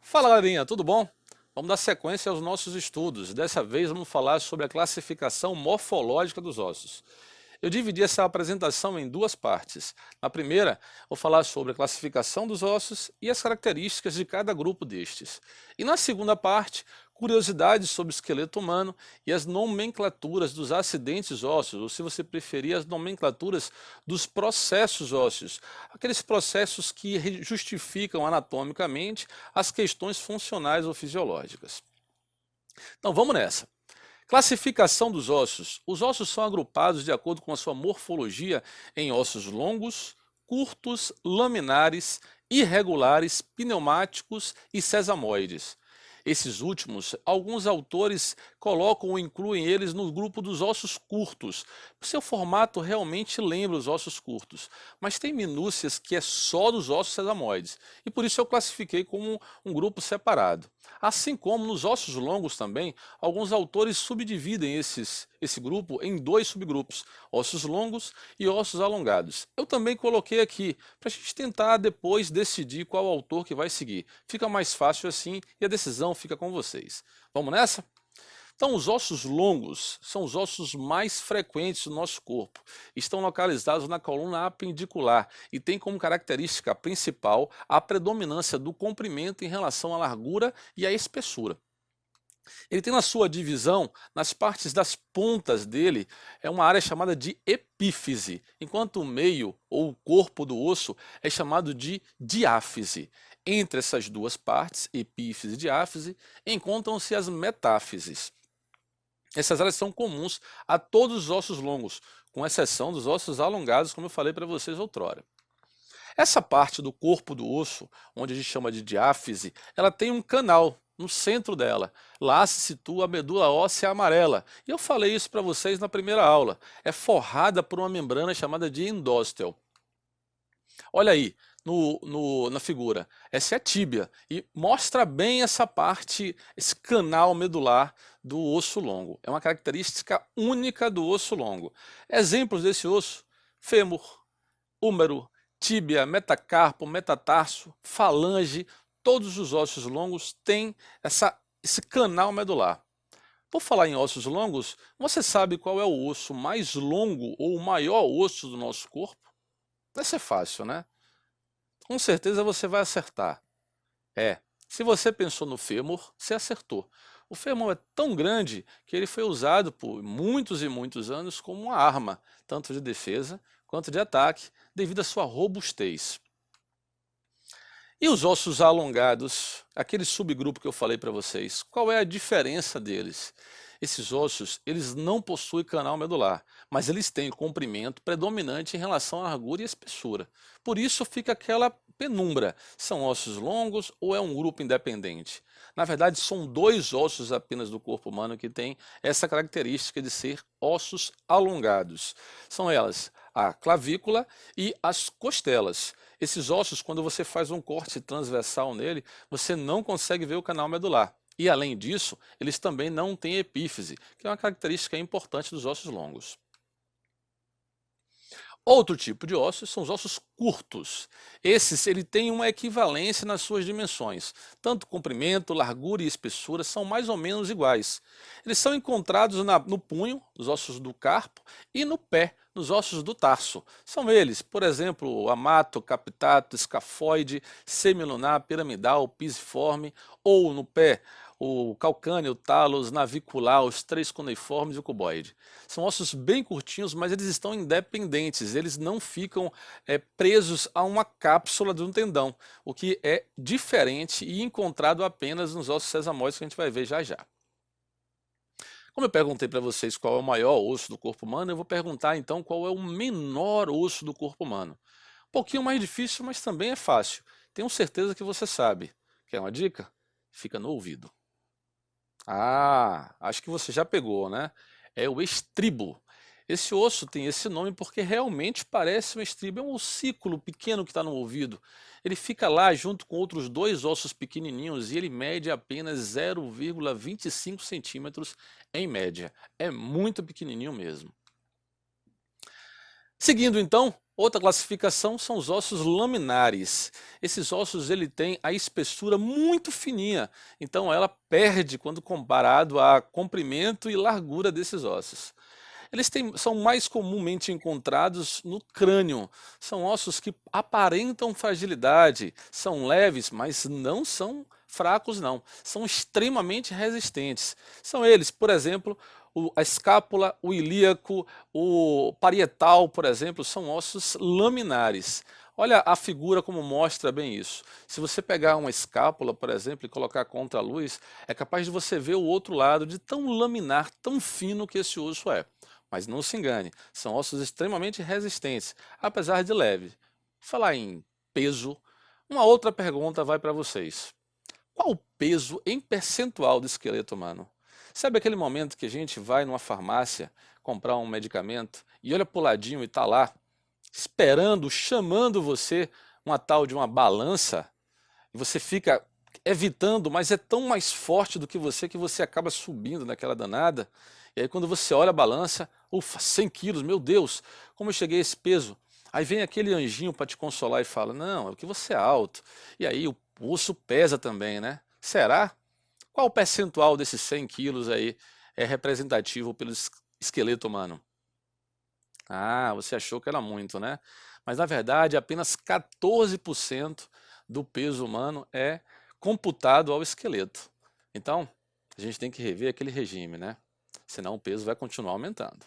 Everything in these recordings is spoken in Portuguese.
Fala galerinha, tudo bom? Vamos dar sequência aos nossos estudos. Dessa vez vamos falar sobre a classificação morfológica dos ossos. Eu dividi essa apresentação em duas partes. Na primeira, vou falar sobre a classificação dos ossos e as características de cada grupo destes. E na segunda parte, curiosidades sobre o esqueleto humano e as nomenclaturas dos acidentes ósseos, ou se você preferir, as nomenclaturas dos processos ósseos, aqueles processos que justificam anatomicamente as questões funcionais ou fisiológicas. Então vamos nessa. Classificação dos ossos. Os ossos são agrupados de acordo com a sua morfologia em ossos longos, curtos, laminares, irregulares, pneumáticos e sesamoides. Esses últimos, alguns autores colocam ou incluem eles no grupo dos ossos curtos. Seu formato realmente lembra os ossos curtos, mas tem minúcias que é só dos ossos sesamoides, e por isso eu classifiquei como um grupo separado. Assim como nos ossos longos também, alguns autores subdividem esse grupo em dois subgrupos, ossos longos e ossos alongados. Eu também coloquei aqui, para a gente tentar depois decidir qual autor que vai seguir. Fica mais fácil assim e a decisão fica com vocês. Vamos nessa? Então, os ossos longos são os ossos mais frequentes do nosso corpo. Estão localizados na coluna apendicular e têm como característica principal a predominância do comprimento em relação à largura e à espessura. Ele tem na sua divisão, nas partes das pontas dele, é uma área chamada de epífise, enquanto o meio ou o corpo do osso é chamado de diáfise. Entre essas duas partes, epífise e diáfise, encontram-se as metáfises. Essas áreas são comuns a todos os ossos longos, com exceção dos ossos alongados, como eu falei para vocês outrora. Essa parte do corpo do osso, onde a gente chama de diáfise, ela tem um canal no centro dela. Lá se situa a medula óssea amarela. E eu falei isso para vocês na primeira aula. É forrada por uma membrana chamada de endóstelo. Olha aí, na figura, essa é a tíbia e mostra bem essa parte, esse canal medular do osso longo. É uma característica única do osso longo. Exemplos desse osso: fêmur, húmero, tíbia, metacarpo, metatarso, falange, todos os ossos longos têm esse canal medular. Por falar em ossos longos, você sabe qual é o osso mais longo ou o maior osso do nosso corpo? Vai ser fácil, né? Com certeza você vai acertar. Se você pensou no fêmur, você acertou. O fêmur é tão grande que ele foi usado por muitos e muitos anos como uma arma, tanto de defesa quanto de ataque, devido à sua robustez. E os ossos alongados, aquele subgrupo que eu falei para vocês, qual é a diferença deles? Esses ossos, eles não possuem canal medular, mas eles têm comprimento predominante em relação à largura e espessura. Por isso fica aquela penumbra, são ossos longos ou é um grupo independente? Na verdade, são dois ossos apenas do corpo humano que têm essa característica de ser ossos alongados. São elas a clavícula e as costelas. Esses ossos, quando você faz um corte transversal nele, você não consegue ver o canal medular. E além disso, eles também não têm epífise, que é uma característica importante dos ossos longos. Outro tipo de ossos são os ossos curtos. Esses ele tem uma equivalência nas suas dimensões. Tanto comprimento, largura e espessura são mais ou menos iguais. Eles são encontrados no punho, nos ossos do carpo, e no pé, nos ossos do tarso. São eles, por exemplo, o amato, capitato, escafoide, semilunar, piramidal, pisiforme, ou no pé, o calcâneo, o talos, navicular, os três cuneiformes e o cuboide. São ossos bem curtinhos, mas eles estão independentes, eles não ficam presos a uma cápsula de um tendão, o que é diferente e encontrado apenas nos ossos sesamoides que a gente vai ver já já. Como eu perguntei para vocês qual é o maior osso do corpo humano, eu vou perguntar então qual é o menor osso do corpo humano. Um pouquinho mais difícil, mas também é fácil. Tenho certeza que você sabe. Quer uma dica? Fica no ouvido. Ah, acho que você já pegou, né? É o estribo. Esse osso tem esse nome porque realmente parece um estribo, é um ossículo pequeno que está no ouvido. Ele fica lá junto com outros dois ossos pequenininhos e ele mede apenas 0,25 centímetros em média. É muito pequenininho mesmo. Seguindo então, outra classificação são os ossos laminares. Esses ossos ele tem a espessura muito fininha, então ela perde quando comparado a comprimento e largura desses ossos. São mais comumente encontrados no crânio. São ossos que aparentam fragilidade, são leves, mas não são fracos não. São extremamente resistentes. São eles, por exemplo, a escápula, o ilíaco, o parietal, por exemplo, são ossos laminares. Olha a figura como mostra bem isso. Se você pegar uma escápula, por exemplo, e colocar contra a luz, é capaz de você ver o outro lado de tão laminar, tão fino que esse osso é. Mas não se engane, são ossos extremamente resistentes, apesar de leve. Falar em peso, uma outra pergunta vai para vocês. Qual o peso em percentual do esqueleto humano? Sabe aquele momento que a gente vai numa farmácia comprar um medicamento e olha para o ladinho e está lá, esperando, chamando você, uma tal de uma balança, e você fica evitando, mas é tão mais forte do que você acaba subindo naquela danada. E aí quando você olha a balança, ufa, 100 quilos, meu Deus, como eu cheguei a esse peso? Aí vem aquele anjinho para te consolar e fala, não, é que você é alto. E aí o osso pesa também, né? Será? Qual o percentual desses 100 quilos aí é representativo pelo esqueleto humano? Ah, você achou que era muito, né? Mas na verdade apenas 14% do peso humano é computado ao esqueleto. Então, a gente tem que rever aquele regime, né? Senão o peso vai continuar aumentando.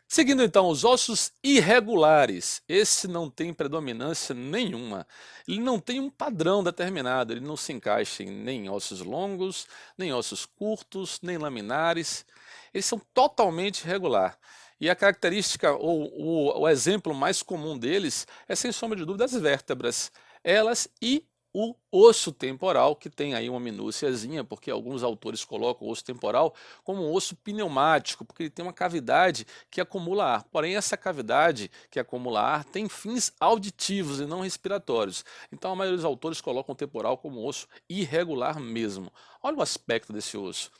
Seguindo então, os ossos irregulares. Esse não tem predominância nenhuma. Ele não tem um padrão determinado, ele não se encaixa em nem ossos longos, nem ossos curtos, nem laminares. Eles são totalmente irregular. E a característica, ou o exemplo mais comum deles, é sem sombra de dúvida as vértebras. Elas e o osso temporal, que tem aí uma minúciazinha, porque alguns autores colocam o osso temporal como um osso pneumático, porque ele tem uma cavidade que acumula ar. Porém, essa cavidade que acumula ar tem fins auditivos e não respiratórios. Então, a maioria dos autores colocam o temporal como um osso irregular mesmo. Olha o aspecto desse osso.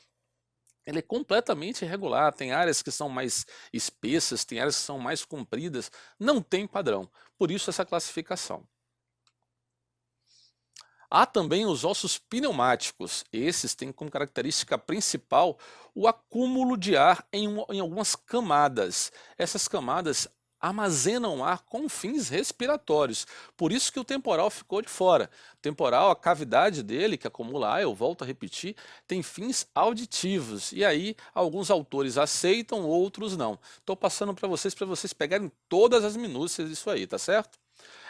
Ele é completamente irregular, tem áreas que são mais espessas, tem áreas que são mais compridas, não tem padrão. Por isso essa classificação. Há também os ossos pneumáticos. Esses têm como característica principal o acúmulo de ar em algumas camadas. Essas camadas armazenam ar com fins respiratórios. Por isso que o temporal ficou de fora. O temporal, a cavidade dele, que acumula ar, eu volto a repetir, tem fins auditivos. E aí, alguns autores aceitam, outros não. Estou passando para vocês pegarem todas as minúcias disso aí, tá certo?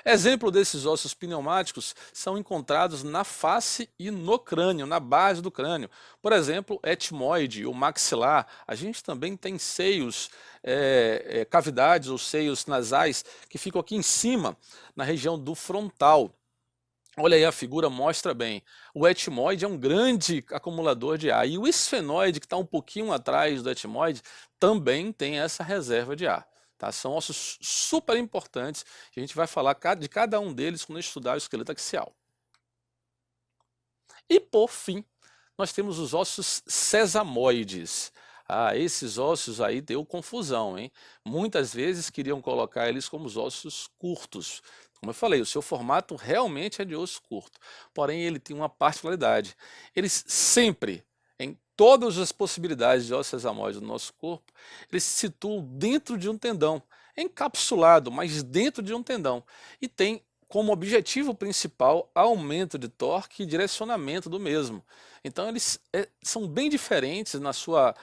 Exemplo desses ossos pneumáticos são encontrados na face e no crânio, na base do crânio. Por exemplo, etmoide, o maxilar. A gente também tem seios, cavidades ou seios nasais que ficam aqui em cima, na região do frontal. Olha aí, a figura mostra bem. O etmoide é um grande acumulador de ar. E o esfenoide, que está um pouquinho atrás do etmoide, também tem essa reserva de ar. Tá? São ossos super importantes. A gente vai falar de cada um deles quando estudar o esqueleto axial. E por fim, nós temos os ossos sesamoides. Ah, esses ossos aí deu confusão, hein? Muitas vezes queriam colocar eles como os ossos curtos. Como eu falei, o seu formato realmente é de osso curto. Porém, ele tem uma particularidade. Eles sempre, em todas as possibilidades de ossos sesamoides do nosso corpo, eles se situam dentro de um tendão, encapsulado, mas dentro de um tendão. E tem como objetivo principal aumento de torque e direcionamento do mesmo. Então eles são bem diferentes na sua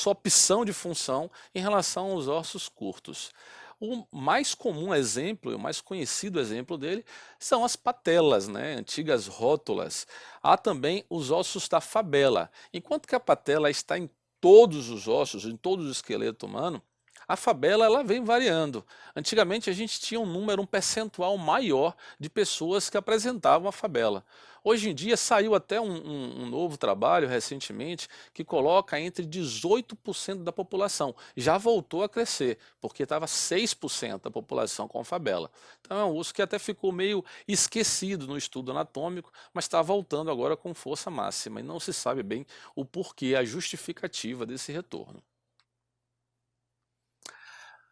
opção de função em relação aos ossos curtos. O mais comum exemplo, o mais conhecido exemplo dele são as patelas, né? Antigas rótulas. Há também os ossos da fabela. Enquanto que a patela está em todos os ossos, em todo o esqueleto humano, a fabela ela vem variando. Antigamente a gente tinha um percentual maior de pessoas que apresentavam a fabela. Hoje em dia saiu até um novo trabalho recentemente que coloca entre 18% da população. Já voltou a crescer, porque estava 6% da população com fabela. Então é um osso que até ficou meio esquecido no estudo anatômico, mas está voltando agora com força máxima e não se sabe bem o porquê, a justificativa desse retorno.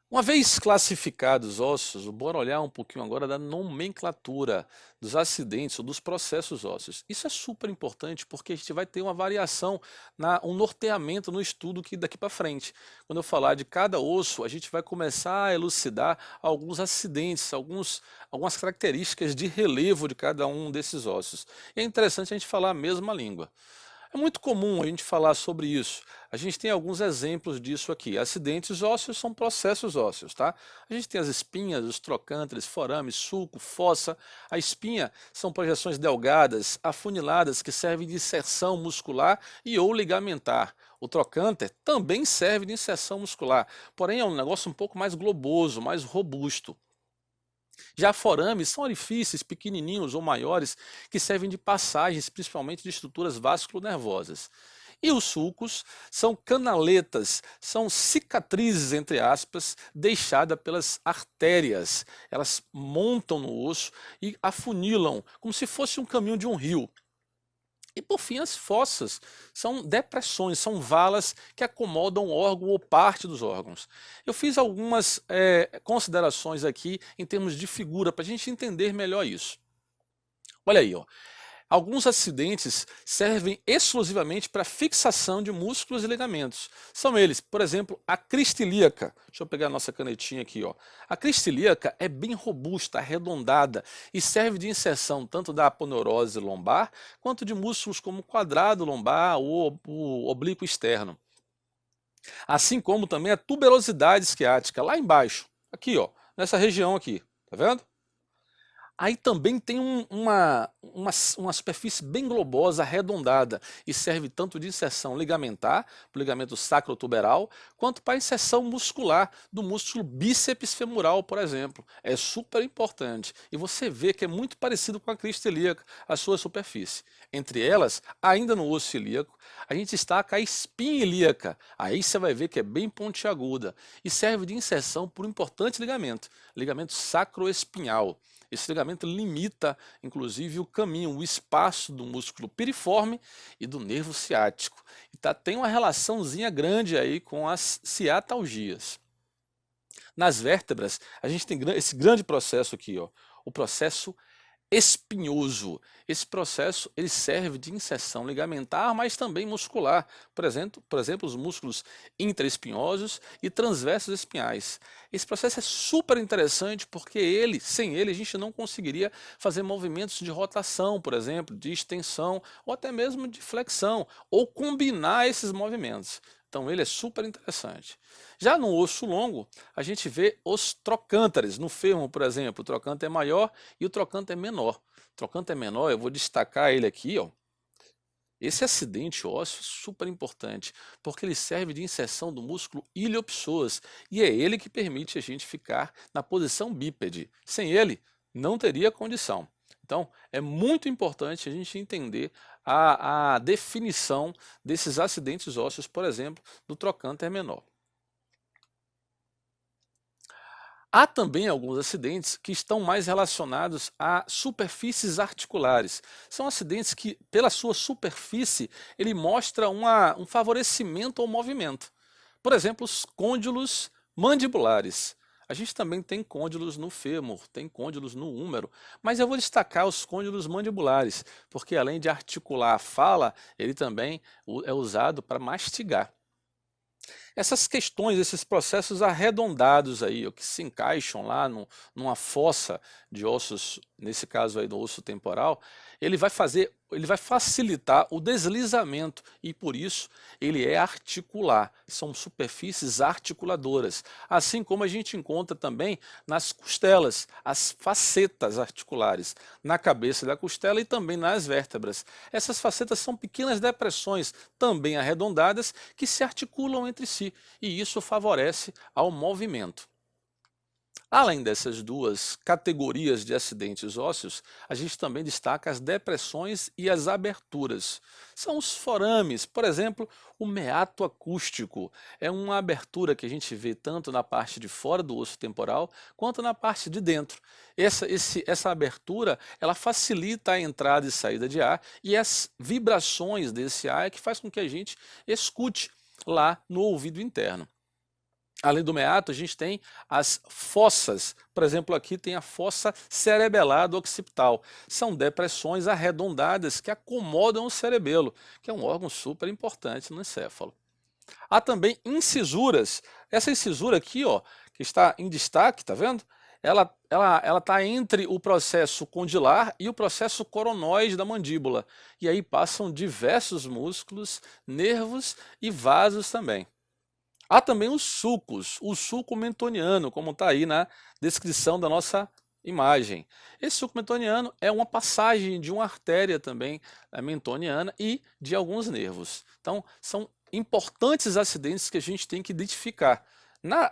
Uma vez classificados os ossos, bora olhar um pouquinho agora da nomenclatura dos acidentes ou dos processos ósseos. Isso é super importante porque a gente vai ter uma variação, um norteamento no estudo que daqui para frente. Quando eu falar de cada osso, a gente vai começar a elucidar alguns acidentes, algumas características de relevo de cada um desses ossos. E é interessante a gente falar a mesma língua. É muito comum a gente falar sobre isso. A gente tem alguns exemplos disso aqui. Acidentes ósseos são processos ósseos, tá? A gente tem as espinhas, os trocânteres, forames, sulco, fossa. A espinha são projeções delgadas, afuniladas, que servem de inserção muscular e ou ligamentar. O trocânter também serve de inserção muscular, porém é um negócio um pouco mais globoso, mais robusto. Já forames são orifícios pequenininhos ou maiores que servem de passagens, principalmente de estruturas vasculonervosas. E os sulcos são canaletas, são cicatrizes, entre aspas, deixadas pelas artérias. Elas montam no osso e afunilam, como se fosse um caminho de um rio. E por fim, as fossas são depressões, são valas que acomodam o órgão ou parte dos órgãos. Eu fiz algumas considerações aqui em termos de figura para a gente entender melhor isso. Olha aí, ó. Alguns acidentes servem exclusivamente para fixação de músculos e ligamentos. São eles, por exemplo, a crista ilíaca. Deixa eu pegar a nossa canetinha aqui, ó. A crista ilíaca é bem robusta, arredondada e serve de inserção tanto da aponeurose lombar quanto de músculos como o quadrado lombar ou o oblíquo externo. Assim como também a tuberosidade isquiática, lá embaixo, aqui, ó, nessa região aqui, tá vendo? Aí também tem uma superfície bem globosa, arredondada, e serve tanto de inserção ligamentar, para o ligamento sacrotuberal, quanto para a inserção muscular do músculo bíceps femoral, por exemplo. É super importante. E você vê que é muito parecido com a crista ilíaca, a sua superfície. Entre elas, ainda no osso ilíaco, a gente destaca a espinha ilíaca. Aí você vai ver que é bem pontiaguda e serve de inserção por um importante ligamento sacroespinhal. Esse ligamento limita, inclusive, o caminho, o espaço do músculo piriforme e do nervo ciático. E tem uma relaçãozinha grande aí com as ciatalgias. Nas vértebras, a gente tem esse grande processo aqui, ó, o processo espinhoso. Esse processo ele serve de inserção ligamentar, mas também muscular. Por exemplo, os músculos intraespinhosos e transversos espinhais. Esse processo é super interessante porque sem ele, a gente não conseguiria fazer movimentos de rotação, por exemplo, de extensão ou até mesmo de flexão, ou combinar esses movimentos. Então ele é super interessante. Já no osso longo, a gente vê os trocânteres. No fêmur, por exemplo, o trocânter é maior e o trocânter é menor. O trocânter é menor, eu vou destacar ele aqui, ó. Esse acidente ósseo é super importante, porque ele serve de inserção do músculo iliopsoas e é ele que permite a gente ficar na posição bípede. Sem ele, não teria condição. Então, é muito importante a gente entender a definição desses acidentes ósseos, por exemplo, do trocânter menor. Há também alguns acidentes que estão mais relacionados a superfícies articulares. São acidentes que, pela sua superfície, ele mostra um favorecimento ao movimento. Por exemplo, os côndilos mandibulares. A gente também tem côndilos no fêmur, tem côndilos no húmero, mas eu vou destacar os côndilos mandibulares, porque além de articular a fala, ele também é usado para mastigar. Essas questões, esses processos arredondados aí, que se encaixam lá numa fossa de ossos, nesse caso aí do osso temporal, ele vai facilitar o deslizamento e por isso ele é articular, são superfícies articuladoras, assim como a gente encontra também nas costelas, as facetas articulares, na cabeça da costela e também nas vértebras. Essas facetas são pequenas depressões, também arredondadas, que se articulam entre si e isso favorece ao movimento. Além dessas duas categorias de acidentes ósseos, a gente também destaca as depressões e as aberturas. São os forames, por exemplo, o meato acústico. É uma abertura que a gente vê tanto na parte de fora do osso temporal quanto na parte de dentro. Essa abertura ela facilita a entrada e saída de ar e as vibrações desse ar é que faz com que a gente escute lá no ouvido interno. Além do meato, a gente tem as fossas. Por exemplo, aqui tem a fossa cerebelado occipital. São depressões arredondadas que acomodam o cerebelo, que é um órgão super importante no encéfalo. Há também incisuras. Essa incisura aqui, ó, que está em destaque, tá vendo? Ela está entre o processo condilar e o processo coronoide da mandíbula. E aí passam diversos músculos, nervos e vasos também. Há também os sulcos, o sulco mentoniano, como está aí na descrição da nossa imagem. Esse sulco mentoniano é uma passagem de uma artéria também mentoniana e de alguns nervos. Então, são importantes acidentes que a gente tem que identificar.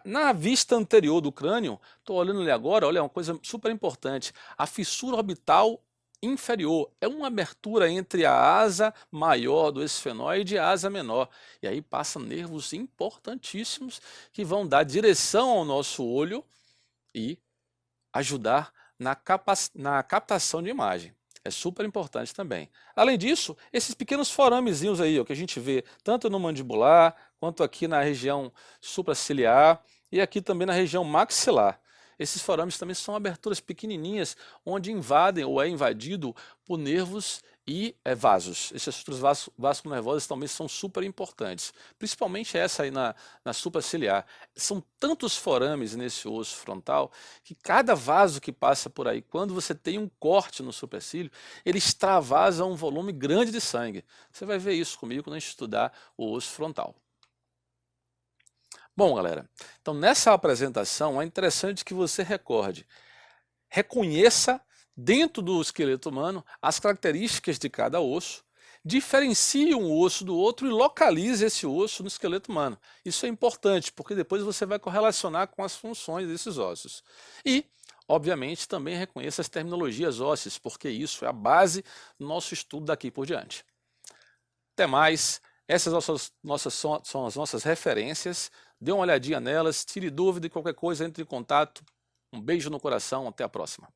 Na vista anterior do crânio, estou olhando ali agora, olha, uma coisa super importante, a fissura orbital inferior é uma abertura entre a asa maior do esfenoide e a asa menor. E aí passam nervos importantíssimos que vão dar direção ao nosso olho e ajudar na captação de imagem. É super importante também. Além disso, esses pequenos foramezinhos aí, ó, que a gente vê tanto no mandibular, quanto aqui na região supraciliar e aqui também na região maxilar. Esses forames também são aberturas pequenininhas, onde invadem ou é invadido por nervos e vasos. Essas estruturas vasculonervosas também são super importantes, principalmente essa aí na supraciliar. São tantos forames nesse osso frontal que cada vaso que passa por aí, quando você tem um corte no supercílio, ele extravasa um volume grande de sangue. Você vai ver isso comigo quando a gente estudar o osso frontal. Bom, galera, então nessa apresentação é interessante que você reconheça dentro do esqueleto humano as características de cada osso, diferencie um osso do outro e localize esse osso no esqueleto humano. Isso é importante, porque depois você vai correlacionar com as funções desses ossos. E, obviamente, também reconheça as terminologias ósseas, porque isso é a base do nosso estudo daqui por diante. Até mais, essas são as nossas referências. Dê uma olhadinha nelas, tire dúvida e qualquer coisa, entre em contato. Um beijo no coração, até a próxima.